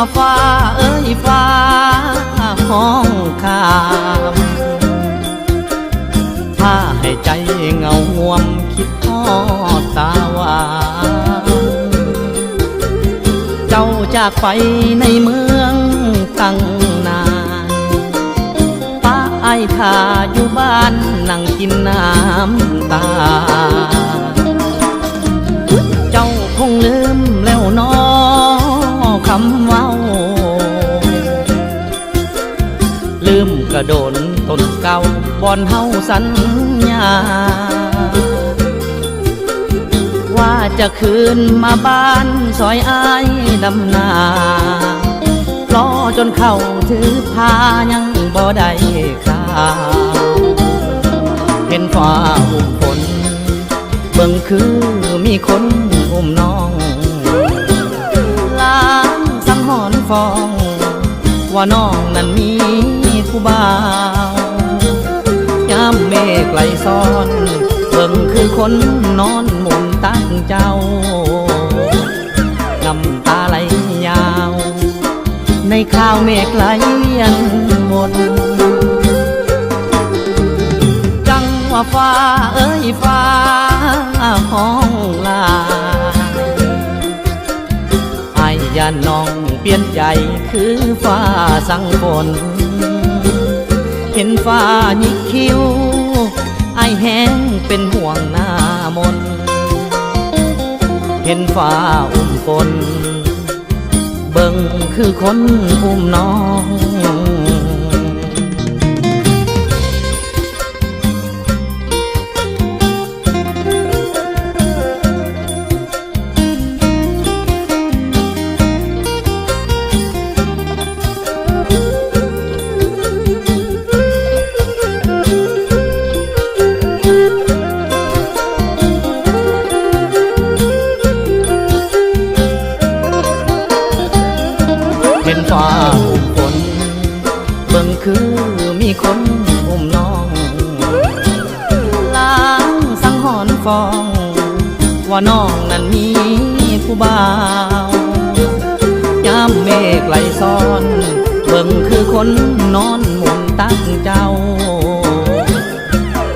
ว่าฟ้าเอ้ยฟ้าห้องคามพาให้ใจเงาห่วมคิดทอดตาหวานเจ้าจากไปในเมืองตั้งนานป้าไอ้ท่าอยู่บ้านนั่งกินน้ำตาเจ้าคงลืมแล้วน้อคำเว้าลืมกระโดนต้นเก่าบ่อนเฮาสัญญาว่าจะคืนมาบ้านซอยอ้ายดำนารอจนเข้าถือพายังบ่ได้ข่าวเห็นฟ้าอุ้มฝนเบิ่งคือมีคนอุ้มน้องล้างสังหรณ์ฟองว่าน้องนั้นมีผู้บ่าวยามเมฆไหลซ้อนเบิ่งคือคนนอนหมุนตั้งเจ้าน้ำตาไหลยาวในข่าวเมฆไหลยังหมดจังว่าฟ้าเอ้ยฟ้าห้องลาไอ้ยานน้องเปลี่ยนใจคือฟ้าสั่งฝนเห็นฟ้าหยิกคิ้วไอ้แห้งเป็นห่วงหน้ามนเห็นฟ้าอุ้มฝนเบิ่งคือคนอุ้มน้องเห็นฟ้าอุ้มฝนเบิ่งคือมีคนอุ้มน้องล้างสังหรณ์ฟองว่าน้องนั้นมีผู้บ่าวยามเมฆไหลซ้อนเบิ่งคือคนนอนหมุนตั้งเจ้า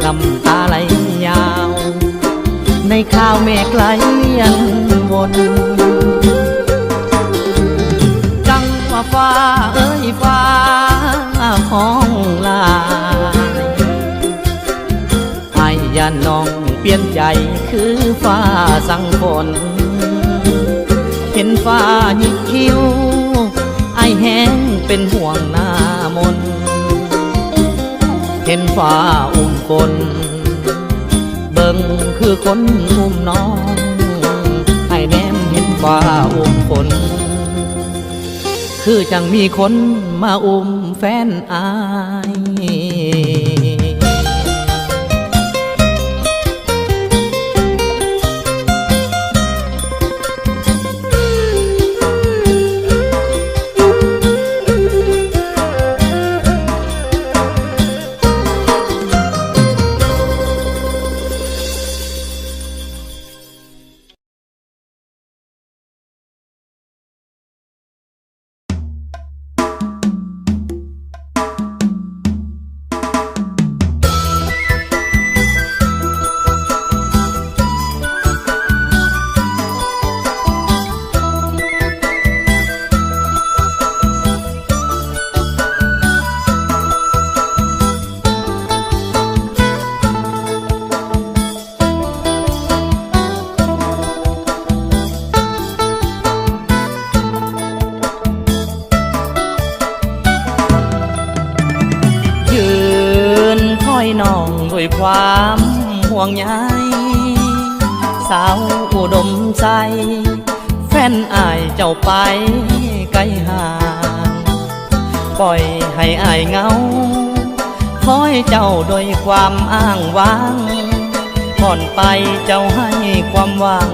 น้ำตาไหลยาวในข่าวเมฆไหลยังวนฟ้าเอ้ยฟ้าห้องลายไอ้ยานน้องเปลี่ยนใจคือฟ้าสั่งฝนเห็นฟ้าหยิกคิ้วไอ้แห้งเป็นห่วงหน้ามนเห็นฟ้าอุ้มฝนเบิ่งคือคนอุ้มน้องไอ้แนมเห็นฟ้าอุ้มฝนคือจังมีคนมาอุ้มแฟนอายน้องด้วยความห่วงใยสาวอุดมใจแฟนอายเจ้าไปไกลห่างปล่อยให้อายเหงาคอยเจ้าด้วยความอ้างว้างก่อนไปเจ้าให้ความหวัง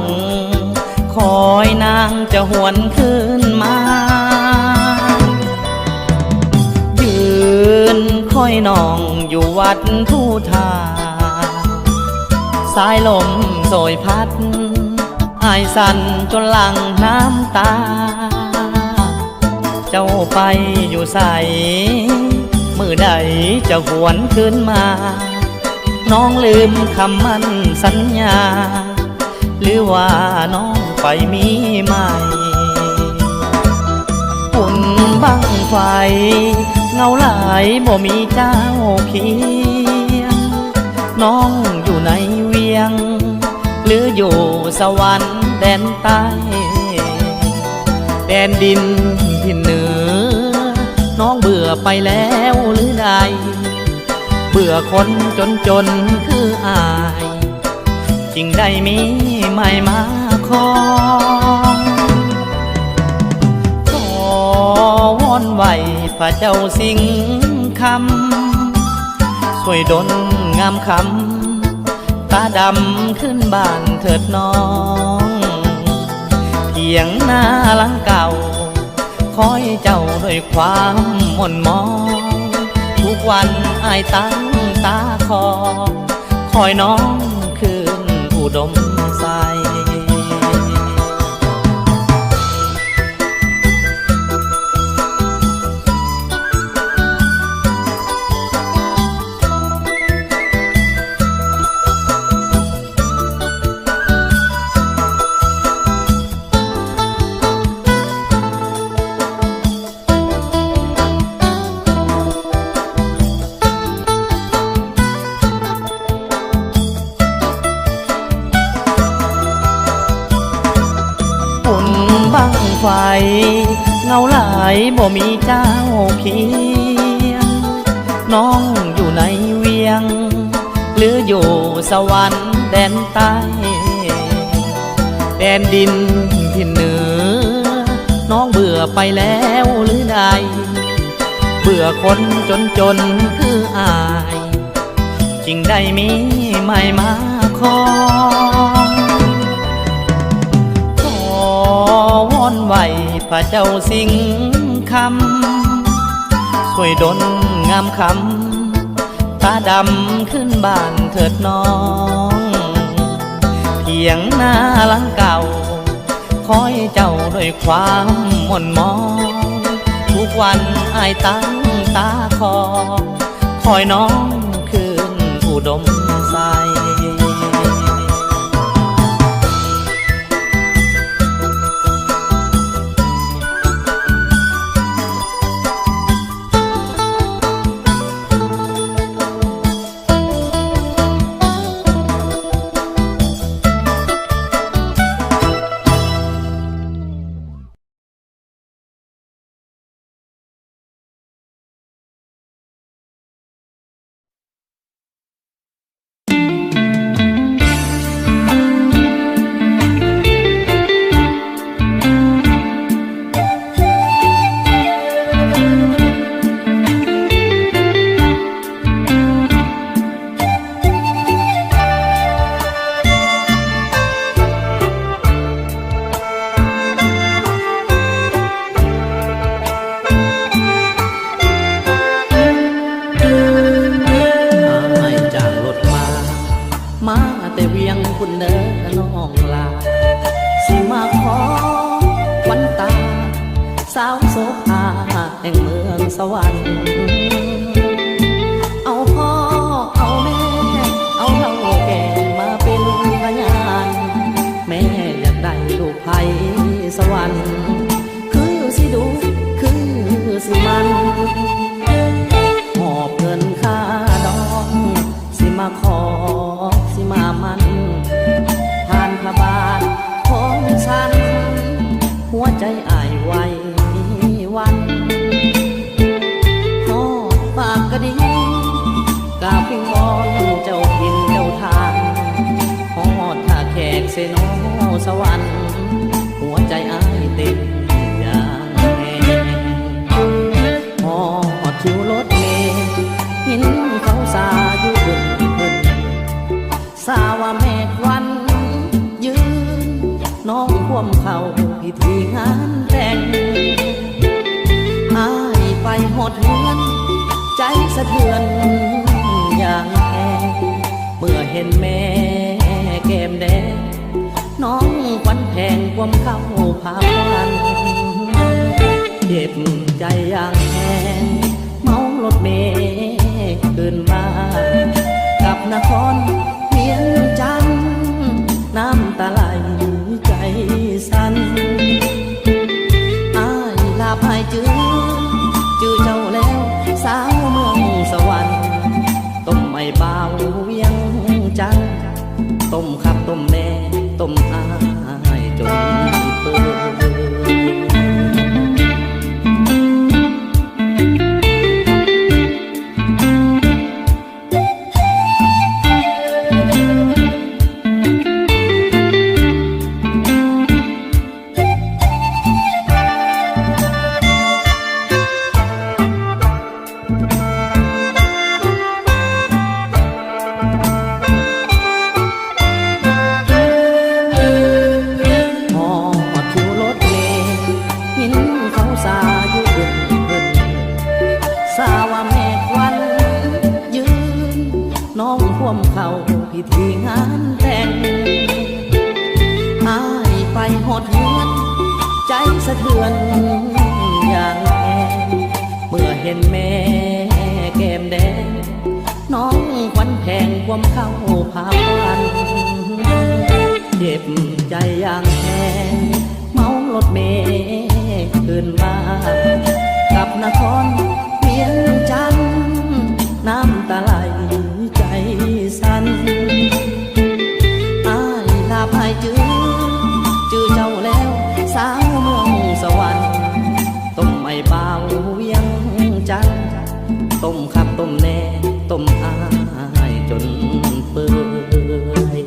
คอยนางจะหวนคืนมายืนคอยน้องอยู่วัดผู้ทาสายลมโสยพัดอายสั่นจนหลั่งน้ำตา ไปอยู่ใสมือใดจะหวนคืนมาน้องลืมคำมั่นสัญญาหรือว่าน้องไปมีใหม่ฝุ่นบังไฟเงาหลายบ่มีเจ้าเคียงน้องอยู่ในเวียงหรืออยู่สวรรค์แดนใต้แดนดินที่เหนือน้องเบื่อไปแล้วหรือใดเบื่อคนจนคืออายจึงได้มีใหม่มาขอวอนไหวพระเจ้าสิงคำช่วยดลงามคำตาดำขึ้นบ้านเถิดน้องเถียงหน้าหลังเก่าคอยเจ้าด้วยความหม่นมองทุกวันอายตั้งตาคอยน้องคืนอุดมใสบังไฟเงาหลายบ่มีเจ้าเคียงน้องอยู่ในเวียงหรืออยู่สวรรค์แดนใต้แดนดินที่เหนือน้องเบื่อไปแล้วหรือใดเบื่อคนจนคืออายจึงได้มีใหม่มาขอวอนไหวพระเจ้าสิงคำช่วยดลงามคำตาดำขึ้นบ้านเถิดน้องเถียงหน้าหลังเก่าคอยเจ้าด้วยความหม่นมองทุกวันอายตั้งตาคอยน้องคืนอุดมใสแต่เวียงคุณเด้อน้องลาสิมาขอควันตาสาวโสภาแห่งเมืองสวรรค์เอาพ่อเอาแม่เอาเฒ่าแก่มาเป็นพยานแม่อยากได้ลูกไผ่สวรรค์คือสิดูคือสิมันหอบเงินค่าดองสิมาขอสิมามันผ่านพระบาทของฉันหัวใจอ้ายไว้วันหอบปากกระดิ่งกราบพิงวอนเจ้าพินเจ้าทางหอดท่าแขกเสนอสวรรค์หัวใจอ้ายเต้นอย่างแห้หอดคิวรถเมล์หินเขาสาอยู่บนสาว่าแม่ควันยืนน้องควมเข่าพิธีงานแต่งอายไปหดเหือนใจสะเทือนอย่างแห้งเมื่อเห็นแม่แก้มแดงน้องควันแพงควมเข้าพาวัน เจ็บใจอย่างแห้งเมารถเมล์ขึ้นมากับนครเวียงจันทน์น้ำตาไหลใจสั่นอ้ายลาภายจื้อเจ้าแล้วสาวเมืองสวรรค์ต้มไม่เบาเวียงจันทน์ต้มขับต้มแน่ต้มอ้ายจนเปื่เขาพิธีงานแต่งอายไปหดเหือนใจสะเทือนอย่างแรงเมื่อเห็นแม่แก้มแดงน้องควันแพงความเข้าพาพันเจ็บใจอย่างแห้งเมารถเมล์ขึ้นมากับนครเวียงจันทน์น้ำตาไหลใจสั่นอ้ายลาภายจื้อเจ้าแล้วสาวเมืองสวรรค์ต้มไม่เบาเวียงจันทน์ต้มขับต้มแน่ต้มอ้ายจนเปื่อย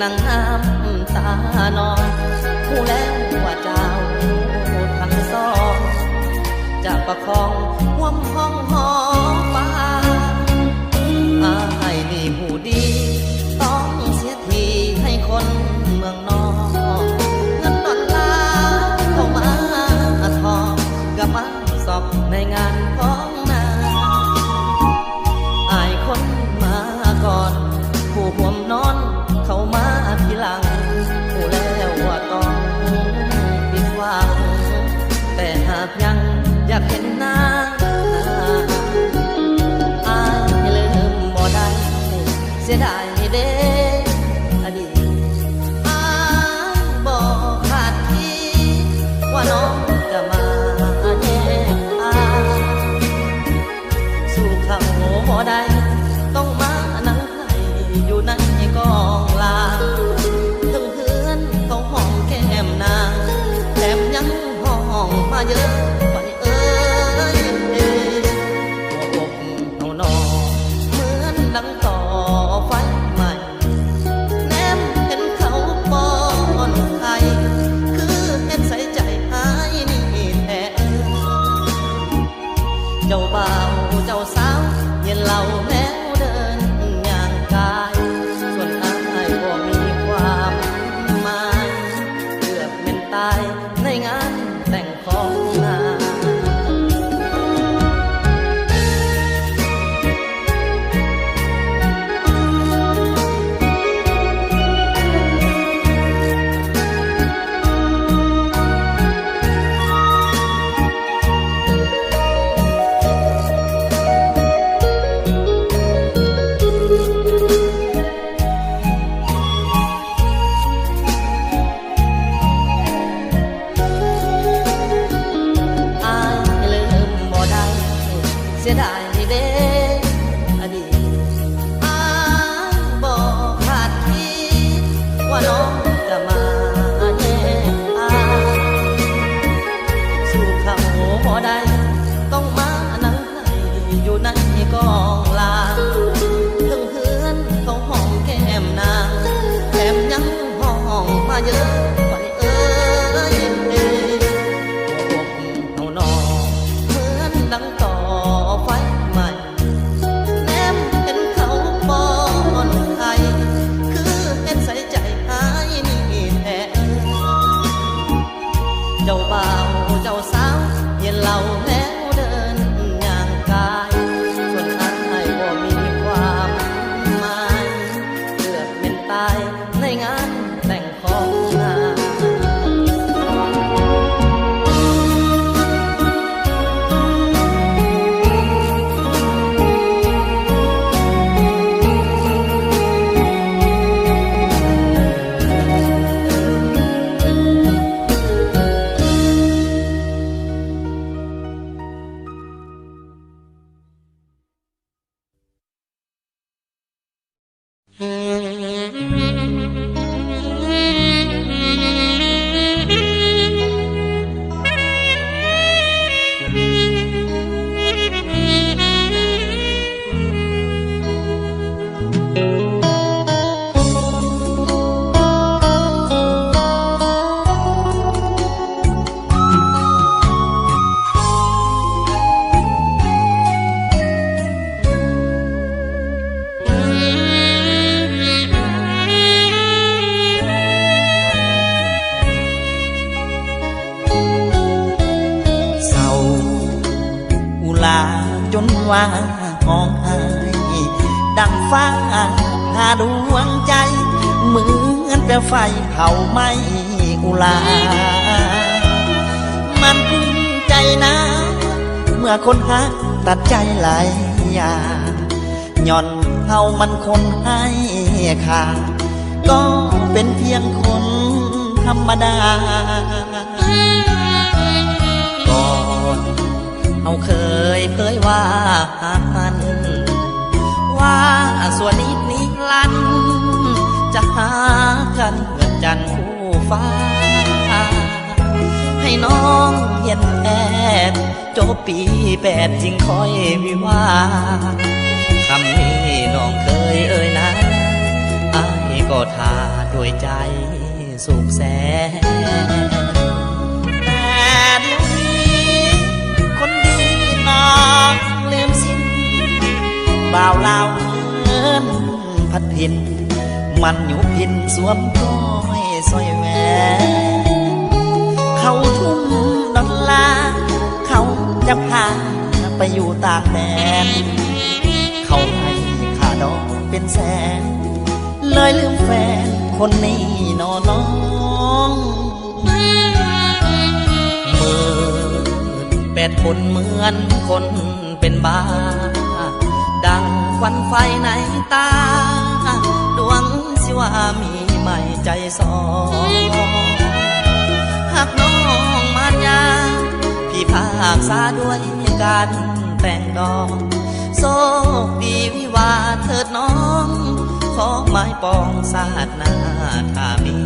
นั่งน้ำตานองผู้แล้วว่าเจ้าทั้งสองจะประคองห่วมห้องหอฟ้าอายนี่ผู้ดีต้องเสียทีให้คนเมืองนอกเงินดอลลาร์เข้ามาทองกับมาสอบในงานของนาอายคนมาก่อนผู้ห่วมนอนเข้ามาทีหลังผู้แล้วว่าต้องผิดหวังแต่หากยังอยากเห็นหน้าอายลืมบ่ได้เสียดายเด้อดีตอายบอกขาดที่ว่าน้องจะมาแยกอายสู่เขาบ่ได้ต้องมานั่งให้อยู่ในกองลาถึงเพื่อนเขาห้องแก้มนางแถมยังห้องมาเยอะไปหัวอกเอาหนอเหมือนดังต่อไฟใหม่แนมเห็นเขาป้อนไข่คือเห็นใส่ใจหายนี่แท้เจ้าบ่าวเจ้าสาวเย็นเหล่าแล้วเดินอย่างกายส่วนอายบ่มีความหมายเกือบเป็นตายในงานแต่งของนาง เจ้าบ่าวเจ้าสาวเย็นเหล่าแล้วเดินย่างกายส่วนอ้ายบ่มีความหมายเกือบเป็นตายในงานแต่งของนาง จนว่าห้องไห้ดังฟ้าหาดวงใจเหมือนเปลวไฟเผาไหม้อุลามันใจนะเมื่อคนหักตัดใจหลายอย่างย่อนเฮามันคนให้ค่าก็เป็นเพียงคนธรรมดาก่อนเฮาเคยเผยว่ามันว่าส่วนนิดนิรันดร์จะหากันเหมือนจันทร์คู่ฟ้าให้น้องเย็นแอบจบปี8จึงค่อยวิวาคำนี้น้องเคยเอ่ยนะอ้ายก็ทาด้วยใจสุขแสนแต่เดี๋ยวนี้คนดีน้องลืมสิ้นบ่าวลาวเงินพัดพินมันอยู่พินสวมก้อยสร้อยแหวนเขาทุ่มดอลลาร์เขาจะพาไปอยู่ต่างแดนเขาให้ค่าดอกเป็นแสนเลยลืมแฟนคนนี้น้องมืด8คนเหมือนคนเป็นบ้าดังควันไฟในตาดวงสิว่ามีใหม่ใจสองหากน้องมารยาพี่ภาคษาด้วยการแต่งดอกโชคดีวิวาเถิดน้องขอไม้ปองสาดหน้าถ้ามี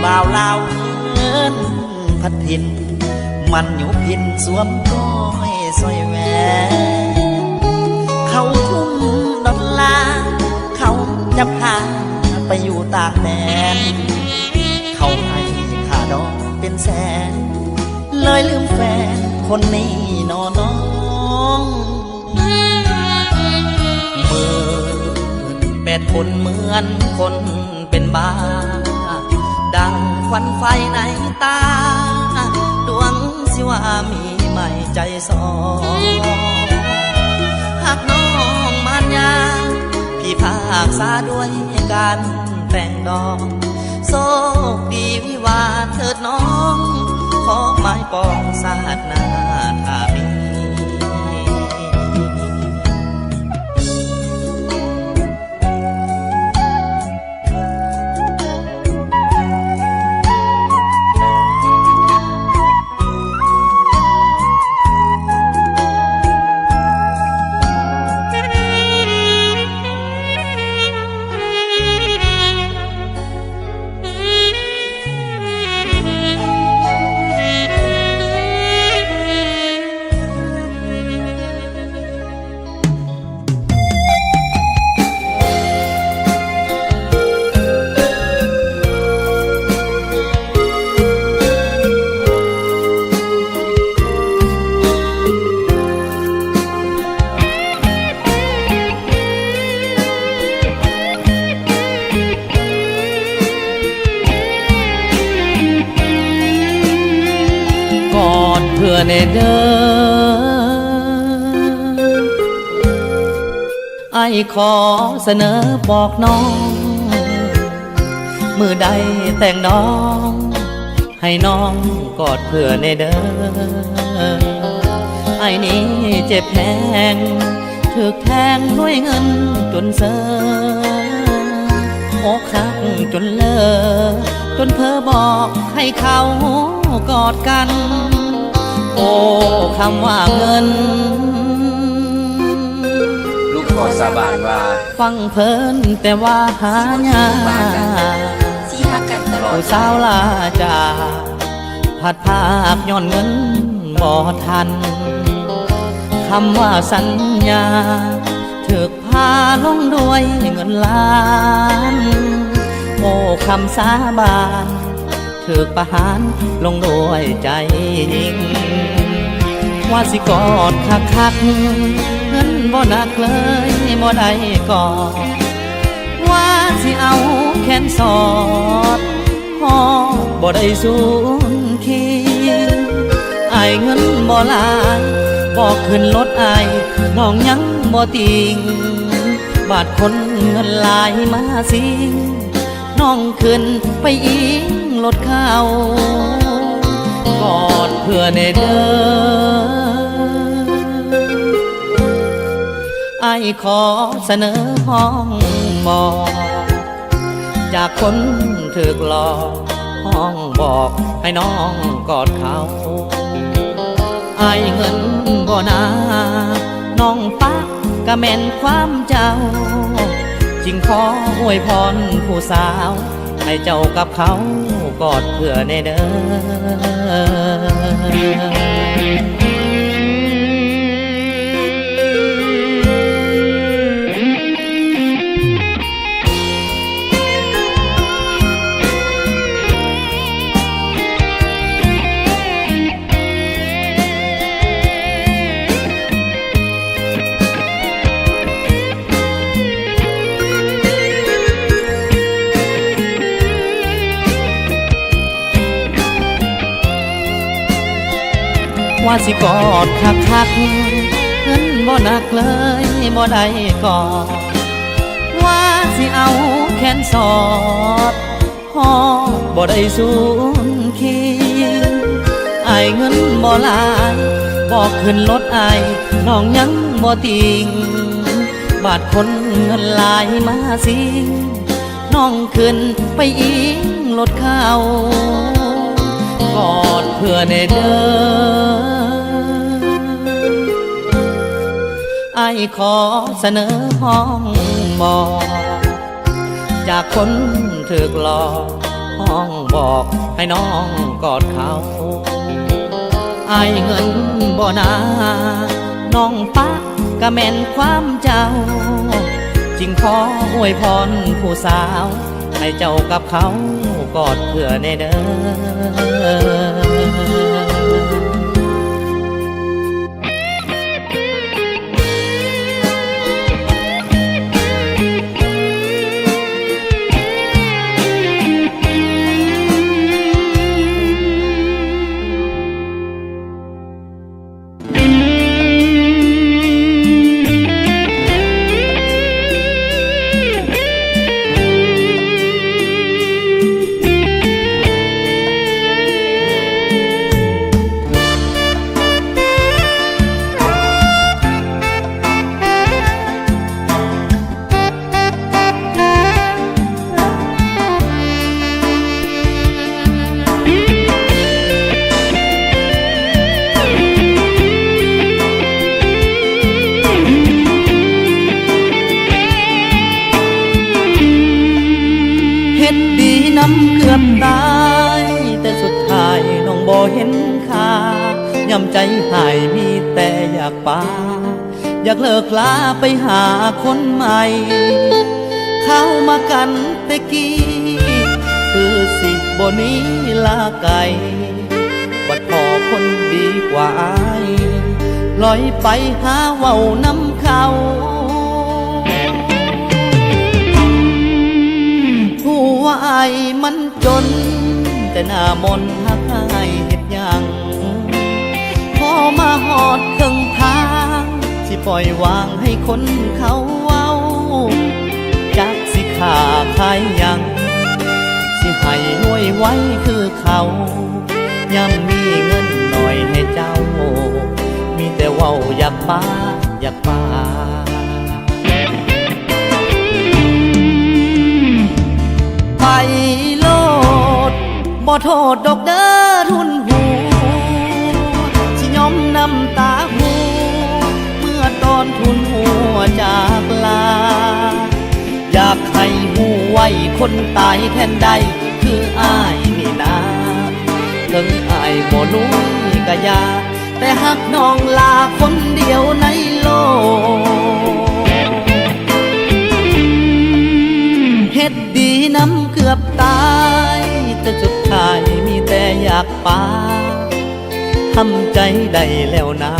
บ่าวลาวเงินพัดพินมันอยู่พินสวมก้อยสร้อยแหวนเขาทุ่มดอลลาร์เขาจะพาไปอยู่ต่างแดนเขาให้ค่าดอกเป็นแสนเลยลืมแฟนคนนี้น้องมืด8คนเหมือนคนเป็นบ้าดังควันไฟในตาดวงสิว่ามีใหม่ใจสองหากน้องมารยาพี่ภาคษาด้วยการแต่งดอกโชคดีวิวาเถิดน้องขอไม้ปองสาดหน้าถ้ามี ในเด้อไอ้ขอเสนอบอกน้องมือใดแต่งน้องให้น้องกอดเพื่อในเด้อไอ้นี้เจ็บแพงถูกแทงด้วยเงินจนเซออกหักจนเลิกจนเพ้อบอกให้เขากอดกันโอ้คำว่าเงินลูกขอสาบานว่าฟังเพลินแต่ว่าหายากผู้สาวลาจากผัดภาคย้อนเงินบ่ทันคำว่าสัญญาถูกพาลงด้วยเงินล้านโอ้คำสาบานถูกประหารลงด้วยใจยิงว่าสิกอดคักๆเงินบ่หนักเลยบ่ได้กอดว่าสิเอาแขนสอดพอบ่ได้สูญคิดอายเงินบ่หลายบอกขึ้นรถอายน้องยังบ่ติงบาดคนเงินหลายมาสิน้องขึ้นไปอิงรถเขากอดเพื่อในเด้อไอ้ขอเสนอห้องบอกจากคนถูกหลอกห้องบอกให้น้องกอดเขาไอ้เงินบ่นาน้องปักกะแม่นความเจ้าจึงขออวยพรผู้สาวให้เจ้ากับเขากอดเพื่อในเด้อว่าสิกอดคักๆเงินบ่หนักเลยบ่ได้กอดว่าสิเอาแขนสอดพอบ่ได้สูญคิดอายเงินบ่หลายบอกขึ้นรถอายน้องยังบ่ติงบาดคนเงินหลายมาสิน้องขึ้นไปอิงรถเขากอดเพื่อในเด้อไอ้ขอเสนอห้องบอกจากคนถูกหลอกห้องบอกให้น้องกอดเขาไอ้เงินบ่นาน้องปักกะแม่นความเจ้าจึงขออวยพรผู้สาวให้เจ้ากับเขากอดเพื่อในเด้อน้ำเกือบตายแต่สุดท้ายน้องบ่เห็นค่าย่ำใจหายมีแต่อยากปาอยากเลิกลาไปหาคนใหม่เข้ามากันแต่กี้คือสิบ่นี้ลาไกลบัดพอคนดีกว่าอายลอยไปหาเว้าน้ำเขาว่าไอ้มันจนแต่หน้ามนหักไอ้เฮ็ดยังพ หอดครึ่งทางสิปล่อยวางให้คนเขาเว้าจักสิขาใครยังสิให้รวยไว้คือเขายังมีเงินหน่อยให้เจ้ามีแต่เว้าอยากป้าอยากป้าไปโลดบ่โทษดอกเด้อทุนหูสิยอมน้ำตาหูเมื่อตอนทุนหัวจากลาอยากให้หูไว้คนตายแทนใดคืออ้ายนี่นาถึงอ้ายบ่รู้กะยาแต่หักน้องลาคนเดียวในโลกเฮ็ดดีน้ำเกือบตายแต่สุดท้ายมีแต่อยากปาทำใจได้แล้วนะ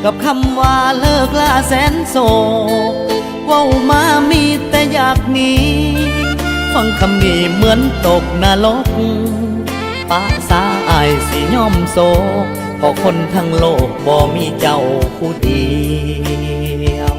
กับคำว่าเลิกลาแสนโศกเว้ามามีแต่อยากหนีฟังคำนี้เหมือนตกนรกปะสาอายสิยอมโศกเพราะคนทั้งโลกบ่มีเจ้าผู้เดียว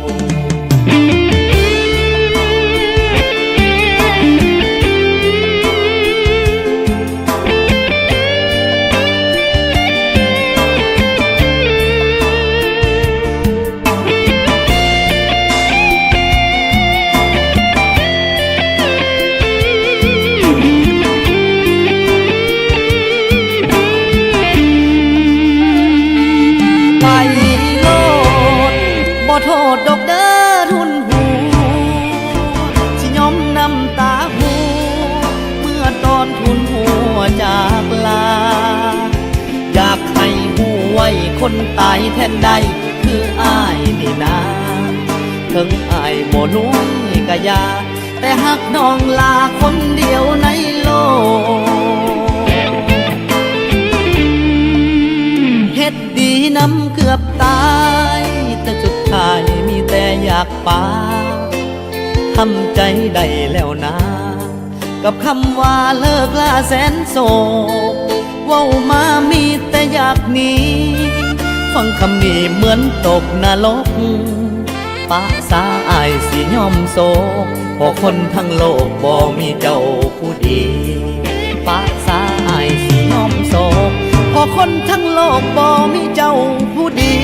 บ่โทษดอกเด้อทุนหูสิยอมน้ำตาหูเมื่อตอนทุนหัวจากลาอยากให้หูไว้คนตายแทนใดคืออ้ายนี่นาถึงอ้ายบ่รู้กะยาแต่หักน้องลาคนเดียวในโลกเฮ็ดดีน้ำเกือบตายแต่สุดท้ายมีแต่อยากปาทำใจได้แล้วนะกับคำว่าเลิกลาแสนโศกเว้ามามีแต่อยากหนีฟังคำนี้เหมือนตกนรกปะสาอายสิยอมโศกเพราะคนทั้งโลกบ่มีเจ้าผู้ดีปะสาอายสิยอมโศกเพราะคนทั้งโลกบ่มีเจ้าผู้ดี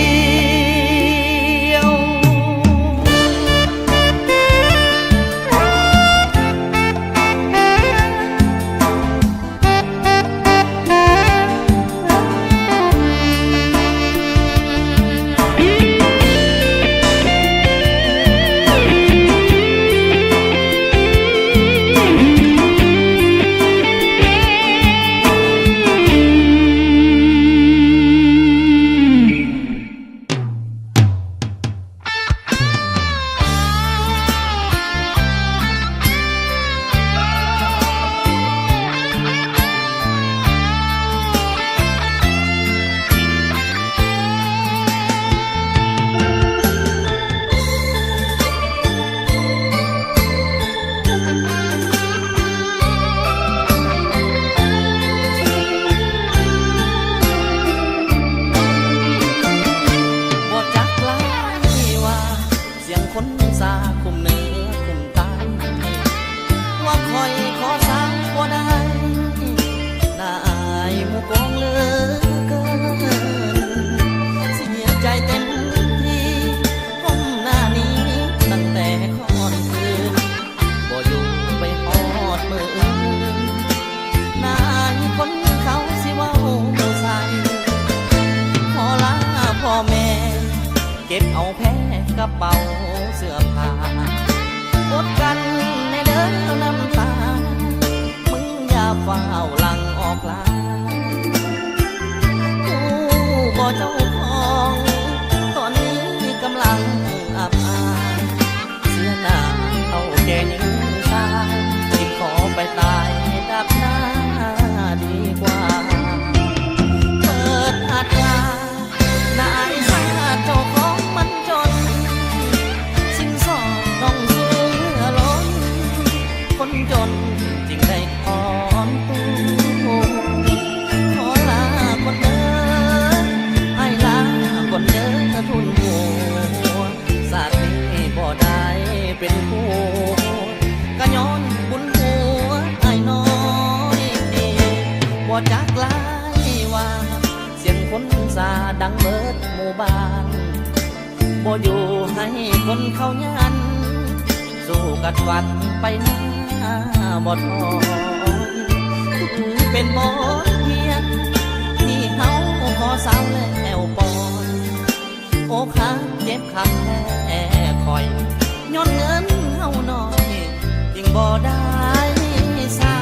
เก็บเอาแพ้กระเป๋าเสื้อผ้าอดกันในเดินน้ำตามึงอย่าเฝ้าหลังออกลา เป็นคู่ก็ย้อนบุญหัวไอ้น้อยบ่จักหลายว่าเสียงคนซาดังเบิดหมู่บ้านบ่อยู่ให้คนเขายันสู้กัดฟันไปหน้าบ่ถอยเป็นบทเรียนที่เฮาขอสาวแล้วปอนโอ้ข้าเจ็บขับแท้คอยย้อนเงินเฮาน้อยยิ่งบ่ได้สาว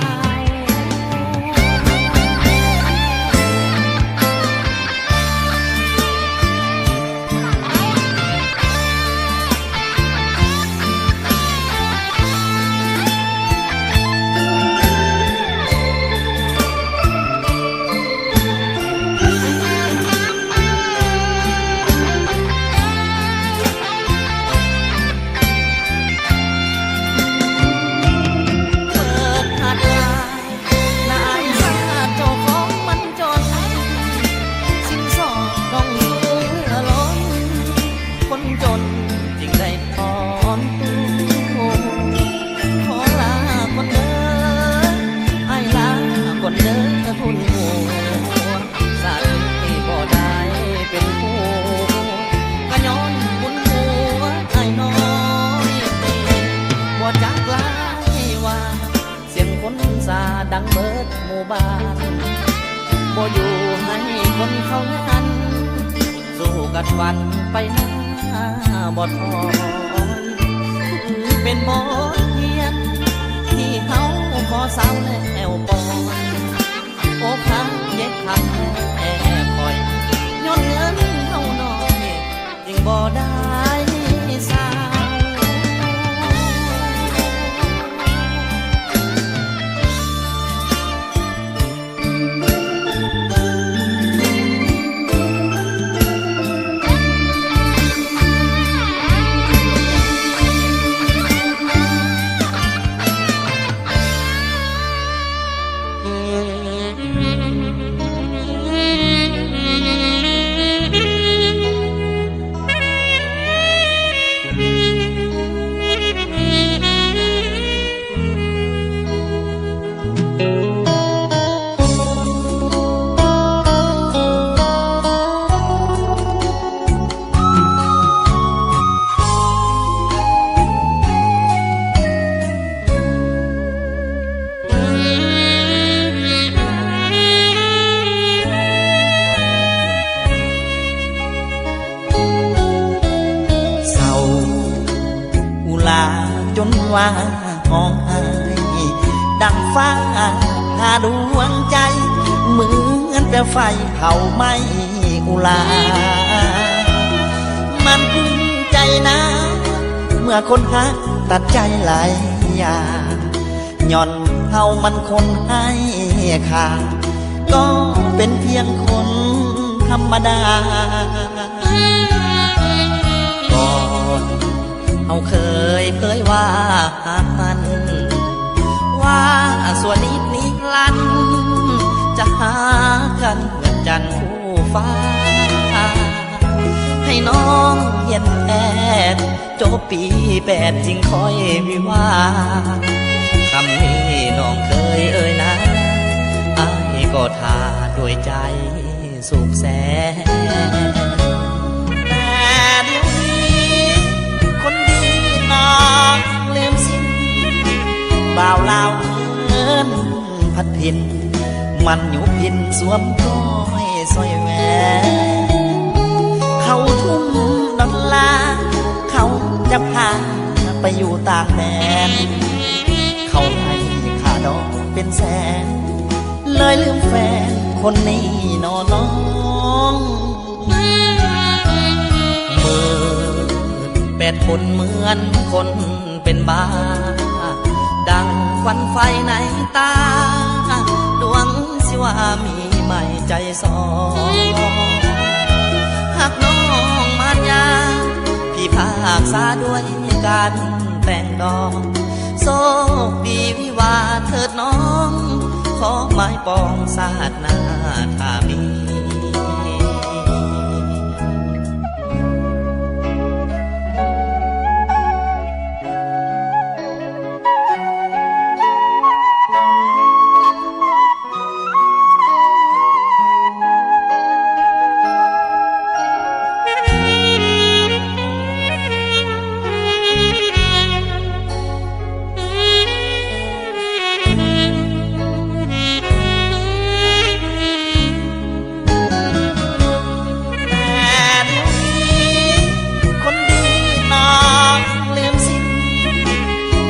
ดังเบิดหมู่บ้านบ่อยู่ให้คนเขายันสู้กัดวันไปหน้าบ่ถอยเป็นบทเรียนที่เฮาขอสาวแล้วปอนโอ้ข้าเย็บขับแท้คอยย้อนเงินเฮาน้อยยิ่งบ่ได้สาวจนว่าห้องไห้ดังฟ้าหาดวงใจเหมือนแต่ไฟเผาไหม้อุลามันใจนะเมื่อคนหักตัดใจหลายอย่างย่อนเฮามันคนให้ค่าก็เป็นเพียงคนธรรมดาก่อนเฮาเคยว่ามันว่าส่วนนิดนิรันดร์จะหากันเหมือนจันทร์คู่ฟ้าให้น้องเฮียนแพทย์จบปี8จึงค่อยวิวาคำนี้น้องเคยเอ่ยนะอ้ายก็ทาด้วยใจสุขแสนน้องลืมสิ้นบ่าวลาวเงินพัดพินมันอยู่พินสวมก้อยสร้อยแหวนเขาทุ่มดอลลาร์เขาจะพาไปอยู่ต่างแดนเขาให้ค่าดอกเป็นแสนเลยลืมแฟนคนนี้น้อง8 คนเหมือนคนเป็นบ้าดังควันไฟในตาดวงสิว่ามีใหม่ใจสองหากน้องมารยาพี่ภาคษาด้วยการแต่งดอกโชคดีวิวาเถิดน้องขอไม้ปองสาดหน้าถ้ามี เ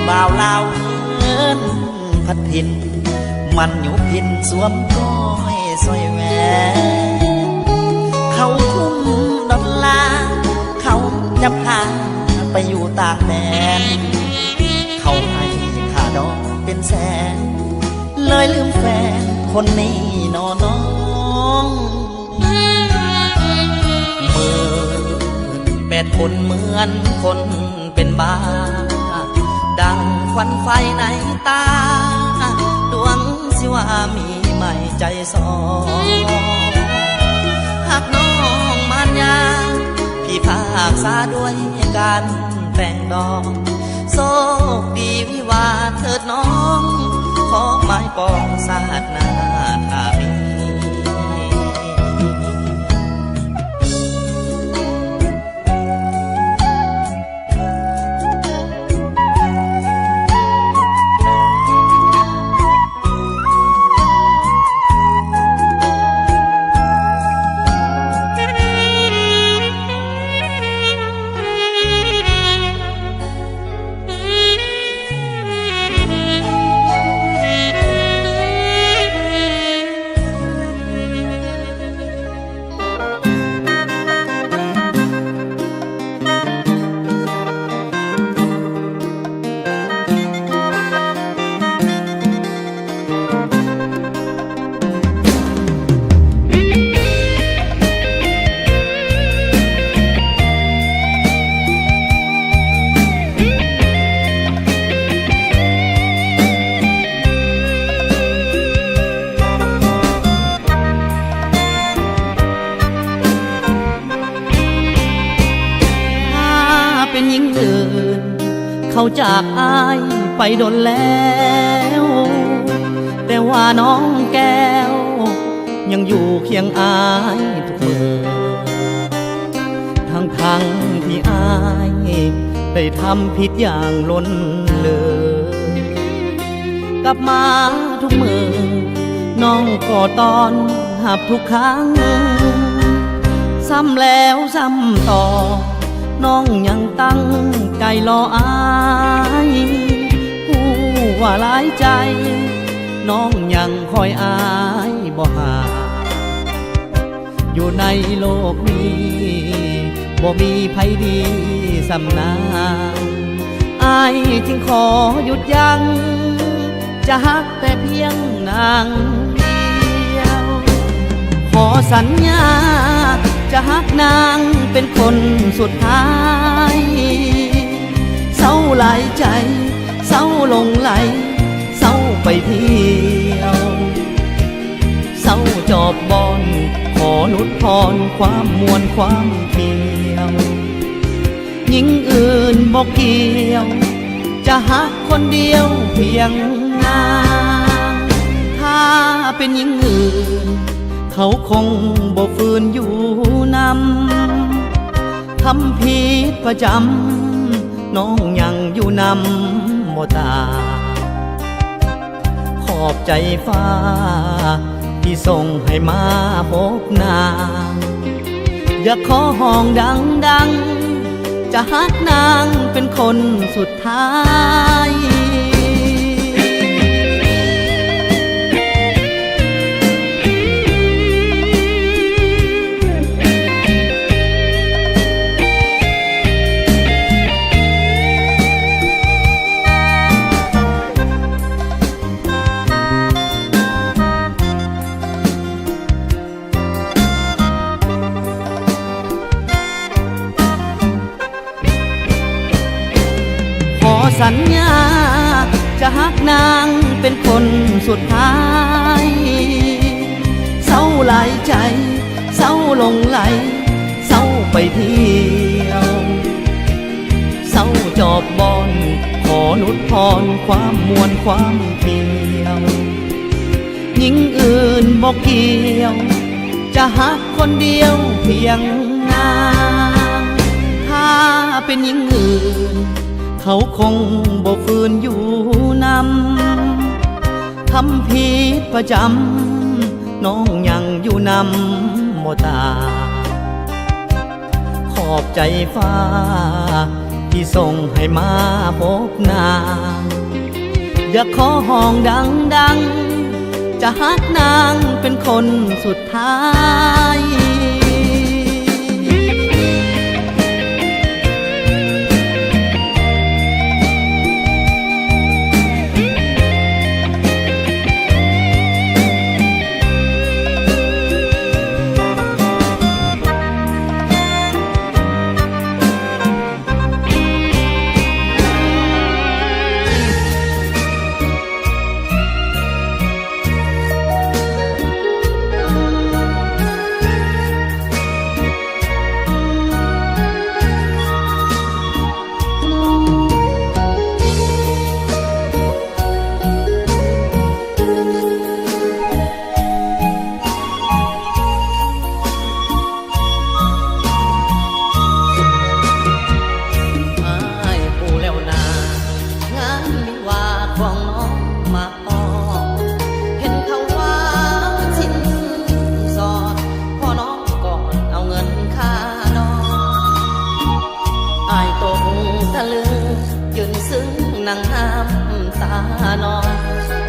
บ่าวลาวเอินพัดพินมันอยู่พินสวมก้อยสร้อยแหวนเขาทุ่มดอลลาร์เขาจะพาไปอยู่ต่างแดนเขาให้ค่าดอกเป็นแสนเลยลืมแฟนคนนี้นอน้อง8 คนเหมือนคนเป็นบ้าดังควันไฟในตาดวงสิว่ามีไม่ใจสองหากน้องมารยาพี่ภาคษาด้วยการแต่งดอกโชคดีวิวาเถิดน้องขอไม้ปองสาดหน้าถ้ามีเขาจากอายไปโดนแล้วแต่ว่าน้องแก้วยังอยู่เคียงอายทุกเมื่อทั้งที่อายได้ทำผิดอย่างล้นเลยกลับมาทุกเมื่อน้องก็ตอนหับทุกครั้งซ้ำแล้วซ้ำต่อน้องยังตั้งใจรออายผู้ว่าหลายใจน้องยังคอยอายบ่หาอยู่ในโลกนี้บ่มีไผดีสำนางอายจึงขอหยุดยั้งจะฮักแต่เพียงนางเดียวขอสัญญาจะฮักนางเป็นคนสุดท้ายเศร้าหลายใจเศร้าหลงไหลเศร้าไปเที่ยวเศร้าจอบบอนขอนุดพรความมวลความเที่ยวหญิงอื่นบอกเกี่ยวจะฮักคนเดียวเพียงนางถ้าเป็นหญิงอื่นเขาคงบ่ฝืนอยู่นำทำผิดประจำน้องยังอยู่นำบ่ตาขอบใจฟ้าที่ส่งให้มาพบนางอย่าขอห้องดังๆจะฮักนางเป็นคนสุดท้ายสัญญาจะฮักนางเป็นคนสุดท้ายเศร้าหลายใจเศร้าหลงไหลเศร้าไปเที่ยวเศร้าจอบบอนขอนุดพรความมวลความเที่ยวหญิงอื่นบอกเกี่ยวจะฮักคนเดียวเพียงนางถ้าเป็นหญิงอื่นเขาคงบ่ฝืนอยู่นำทำผิดประจำน้องยังอยู่นำบ่ตาขอบใจฟ้า ที่ส่งให้มาพบหน้าอยากขอห้องดังๆจะฮักนางเป็นคนสุดท้ายนั่งน้ำตานอง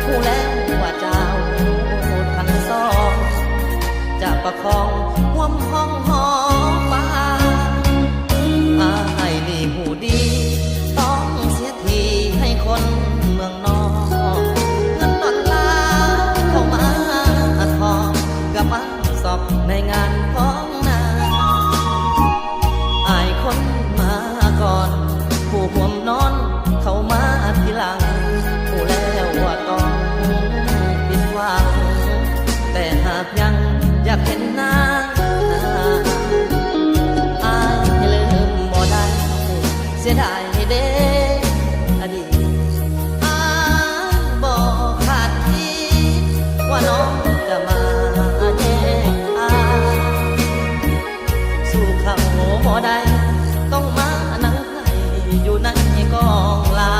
ผู้แล้วว่าเจ้าทั้งสองจะประคองห่วมห้องหอฟ้าอายนี่หูดีต้องเสียทีให้คนเมืองนอกเงินดอลลาร์เข้ามาทองกับมาสอบในงานของนาอายคนมาก่อนผู้ห่วมนอนเข้ามาทีหลังผู้แล้วว่าต้องผิดหวังแต่หากยังอยากเห็นหน้าอายลืมบ่ได้เสียดายเด้อดีตอายบ่ขาดคิดว่าน้องจะมาแย่งอายสู่เขาบ่ได้ต้องมานั่งให้อยู่ในกองลา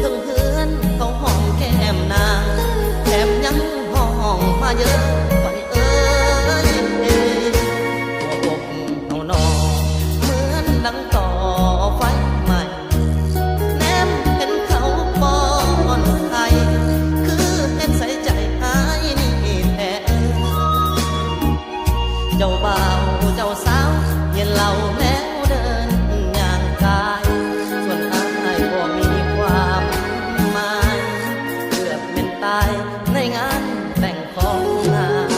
ถึงเพื่อนเขาห้องแก้มนางแถมยังห้องมาเยอะไปตัวอกเอานอเหมือนดังต่อไฟใหม่แนมเห็นเขาป้อนไข่คือเห็นใส่ใจหายนี่แท้เจ้าบ่าวเจ้าสาวเย็นเหล่าแล้วเดินย่างกายส่วนอายบ่มีความหมายเกือบเป็นตายในงานแต่งของนาง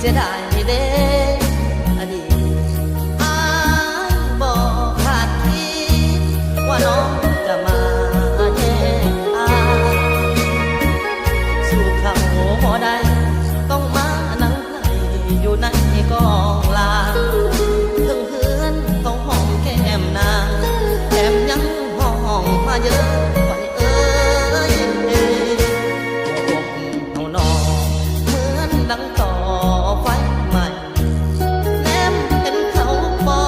เสียดายเด้อดีตอายบ่ขาดคิดว่าน้องจะมาแย่งอายสู่เขาบ่ได้ต้องมานั่งให้อยู่ในกองลาถึงเพื่อนเขาห้องแก้มนางแถมยังห้องมาเยอะไปหัวอกเอานอเหมือนดังต่อไฟใหม่แนมเห็นเขาป้อ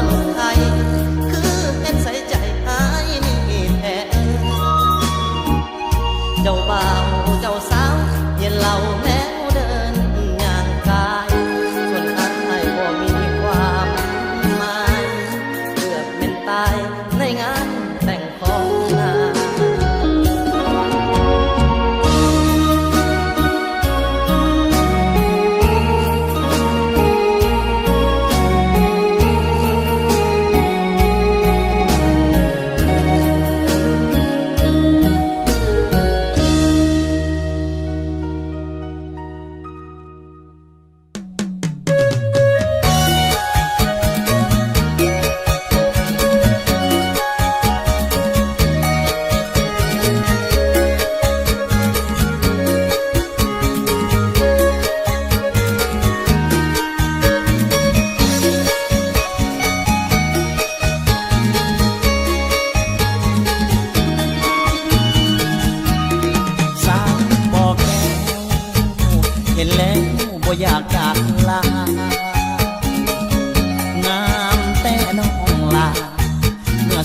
นไข่คือเห็นใส่ใจหายนี่แท้เจ้าบ่าวเจ้าสาวเย็นเหล่าแล้วเดินย่างกายส่วนอายบ่มีความหมายเกือบเป็นตายในงานแต่งของนาง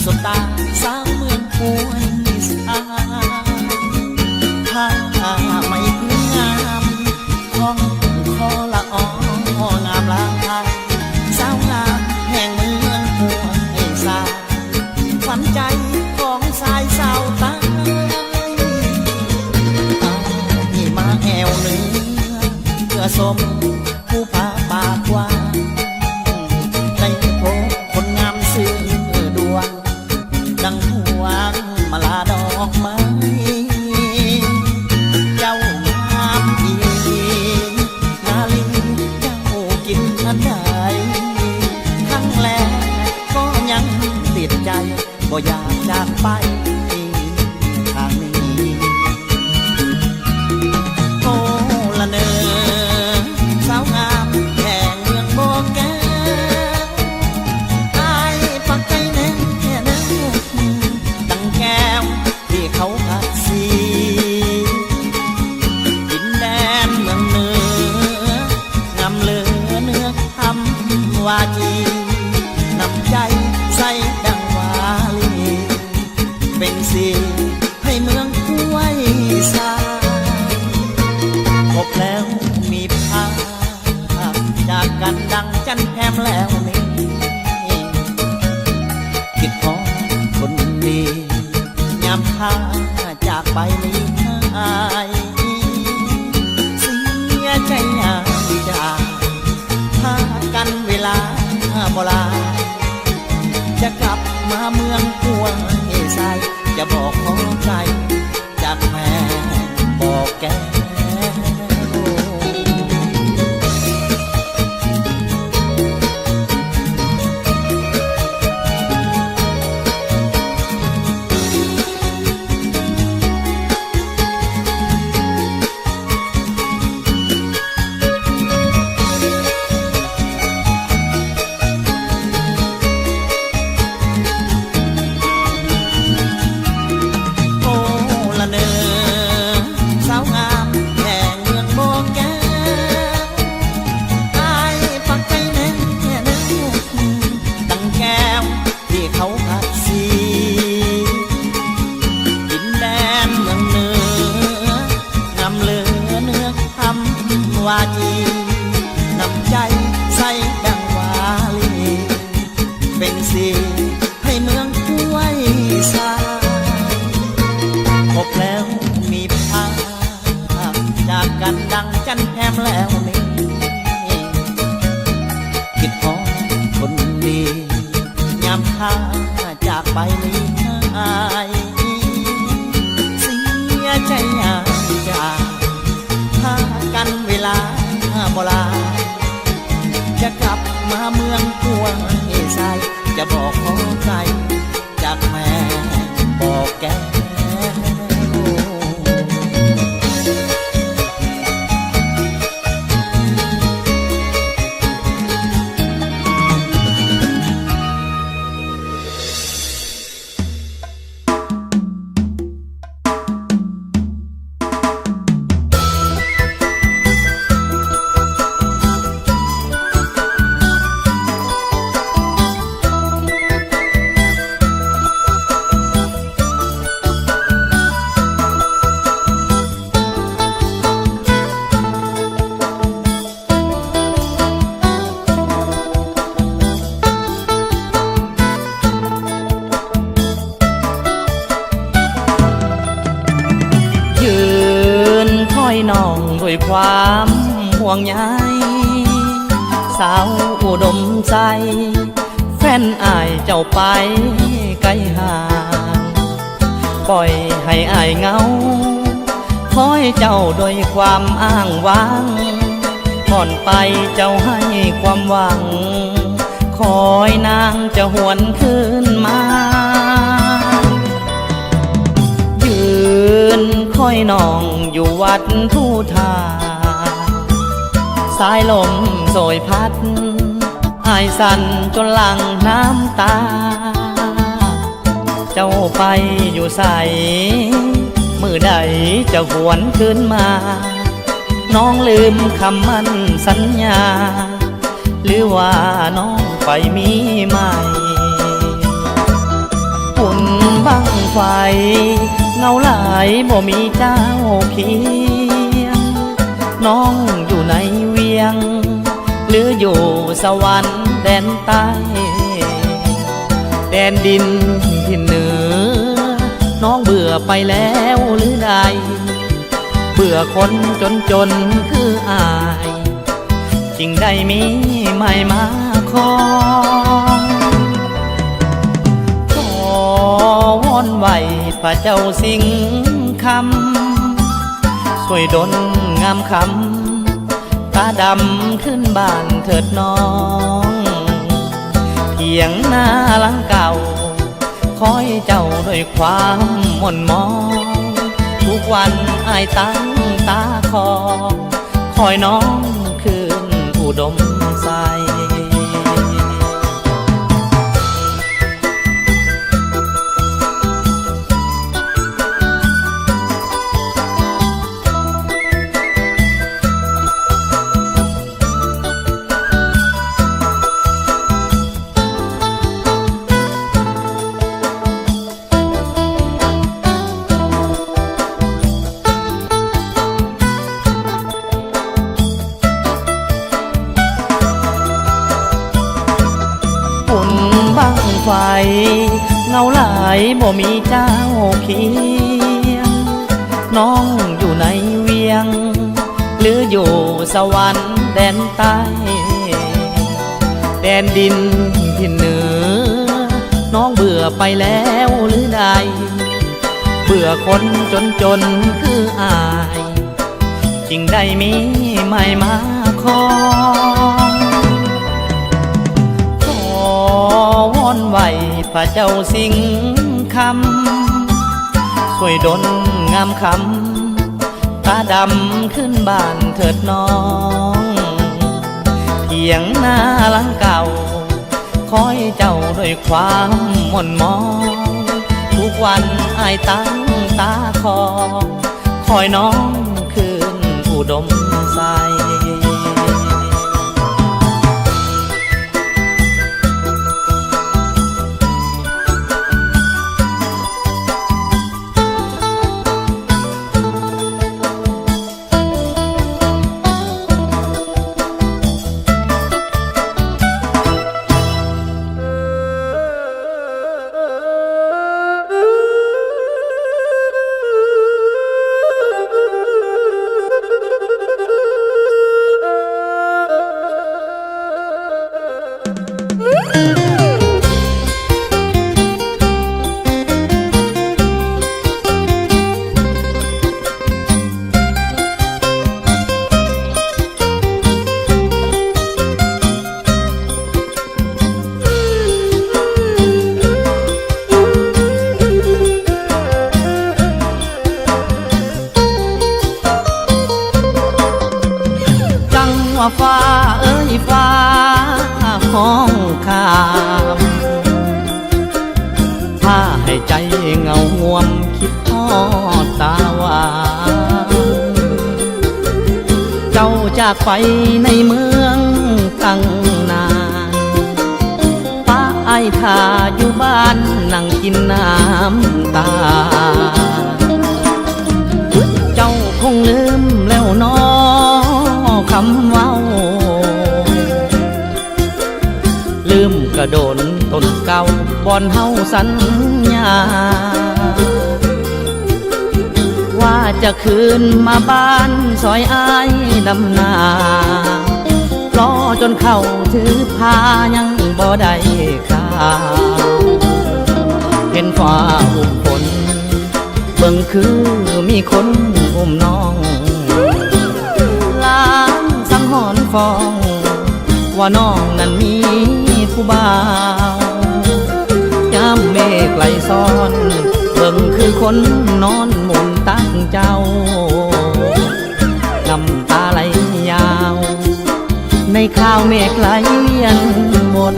สุดตาสาวเมืองพวนสาถ้าไม่ถึงงามของคอละอองามลายสาวงามแห่งเมืองพวนสาขวัญใจของสายสาวตาที่มาแอวเหนือเพื่อสมผู้พาปากกว้างได้พบคนงามซื่อดวงดังพวงมาลาดอกไม้เจ้างามอีนาลีเจ้ากินอันใดครั้งแรกก็ยังติดใจบ่อยากจากไปทางนี้โอ้ละเนอสาวงามแห่งเมืองโบแก้วอายปักใจแน่แน่ดังแก้วที่เขาพัดสีดินแดนเมืองเหนืองามเหลือเนื้อคำวาจีนำใจใส่ดังวาลีเป็นสีให้เมืองห้วยทรายพบแล้วมีภาพจากกันดังจันแพมแล้วนี่คิดของคนดียามข้าจากไปนี้หายเสียใจยามจากถ้ากันเวลาโบราณจะกลับมาเมืองพวงใสจะบอกขอใจจากแม่บอกแกวาจีนำใจใส่ดังวาลีเป็นสีให้เมืองห้วยทรายพบแล้วมีภาพจากกันดังจันแพมแล้วนี่คิดของคนดียามข้าจากไปนี้หายเสียใจยามจากถ้ากันเวลาโบราณจะกลับมาเมืองพวงใสจะบอกขอใจจากแม่บอกแกน้องด้วยความห่วงใยสาวอุดมใจแฟนอายเจ้าไปไกลห่างปล่อยให้อายเหงาคอยเจ้าด้วยความอ้างว้างก่อนไปเจ้าให้ความหวังคอยนางจะหวนคืนมายืนคอยน้องอยู่วัดทุ่ทาสายลมโสยพัดอายสั่นจนหลั่งน้ำตาเจ้าไปอยู่ใสมือใดจะหวนคืนมาน้องลืมคำมั่นสัญญาหรือว่าน้องไปมีใหม่ ไฟเงาหลายบ่มีเจ้าเคียงน้องอยู่ในเวียงหรืออยู่สวรรค์แดนใต้แดนดินที่เหนือน้องเบื่อไปแล้วหรือใดเบื่อคนจนคืออายจริงได้มีไม่มาขอวอนไหวพระเจ้าสิงคำช่วยดลงามคำตาดำขึ้นบ้านเถิดน้องเพียงหน้าหลังเก่าคอยเจ้าด้วยความหม่นมองทุกวันอายตั้งตาคอยน้องคืนอุดมใสบังไฟเงาหลายบ่มีเจ้าเคียงน้องอยู่ในเวียงหรืออยู่สวรรค์แดนใต้แดนดินที่เหนือน้องเบื่อไปแล้วหรือใดเบื่อคนจนคืออายจริงได้มีไม่มาขอวอนไหวพระเจ้าสิงคำช่วยดลงามคำตาดำขึ้นบ้านเถิดน้องเพียงหน้าหลังเก่าคอยเจ้าด้วยความหม่นมองทุกวันอายตั้งตาคอยน้องคืนอุดมใสฟ้าเอ้ยฟ้าห้องคามพาให้ใจเงาง่วมคิดทอดตาหวานเจ้าจากไปในเมืองตั้งนานป้าไอ้ท่าอยู่บ้านนั่งกินน้ำตาเจ้าคงลืมแล้วน้อคำเว้าลืมกระโดนต้นเก่าบอนเฮาสัญญาว่าจะคืนมาบ้านซอยอ้ายดำนารอจนเข้าถือพายังบ่ได้ข่าวเห็นฟ้าอุ้มฝนเบิ่งคือมีคนอุ้มน้องสังหรณ์ฟองว่าน้องนั้นมีผู้บ่าวยามเมฆไหลซ้อนเบิ่งคือคนนอนหมุนตั้งเจ้าน้ำตาไหลยาวในข่าวเมฆไหลเวียนบน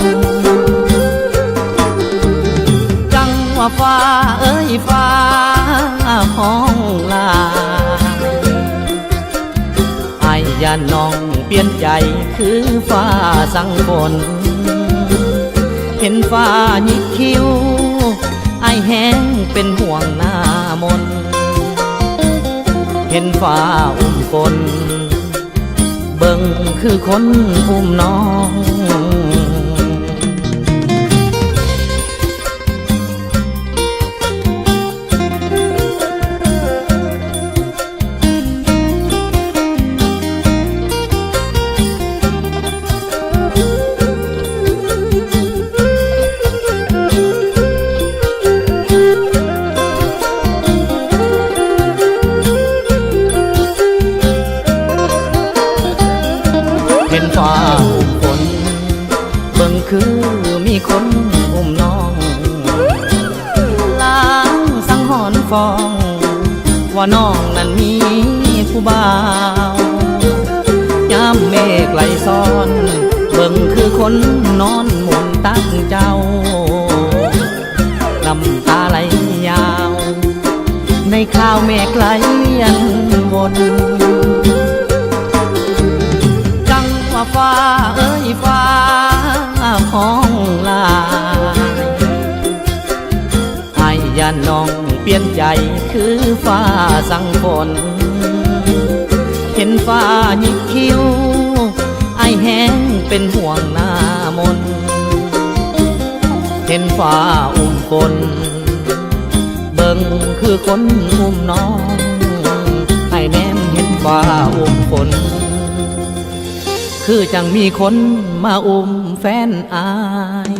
จังว่าฟ้าเอ้ยฟ้าห้องลาอย่าน้องเปลี่ยนใจคือฟ้าสั่งฝนเห็นฟ้าหยิกคิ้วไอแห้ง เป็นห่วงหน้ามนเห็นฟ้าอุ้มฝนเบิ่งคือคนอุ้มน้องเห็นฟ้าอุ้มฝนเบิ่งคือมีคนอุ้มน้องล้างสังหรณ์ฟองว่าน้องนั้นมีผู้บ่าวยามเมฆไหลซ้อนเบิ่งคือคนนอนหมุนตั้งเจ้าน้ำตาไหลยาวในข่าวเมฆไหลเวียนวนฟ้าเอ้ยฟ้าห้องลายไอ้ยานน้องเปลี่ยนใจคือฟ้าสั่งฝนเห็นฟ้าหยิกคิ้วไอ้แห้งเป็นห่วงหน้ามนเห็นฟ้าอุ้มฝนเบิ่งคือคนอุ้มน้องไอ้แนมเห็นฟ้าอุ้มฝนคือจังมีคนมาอุ้มแฟนอาย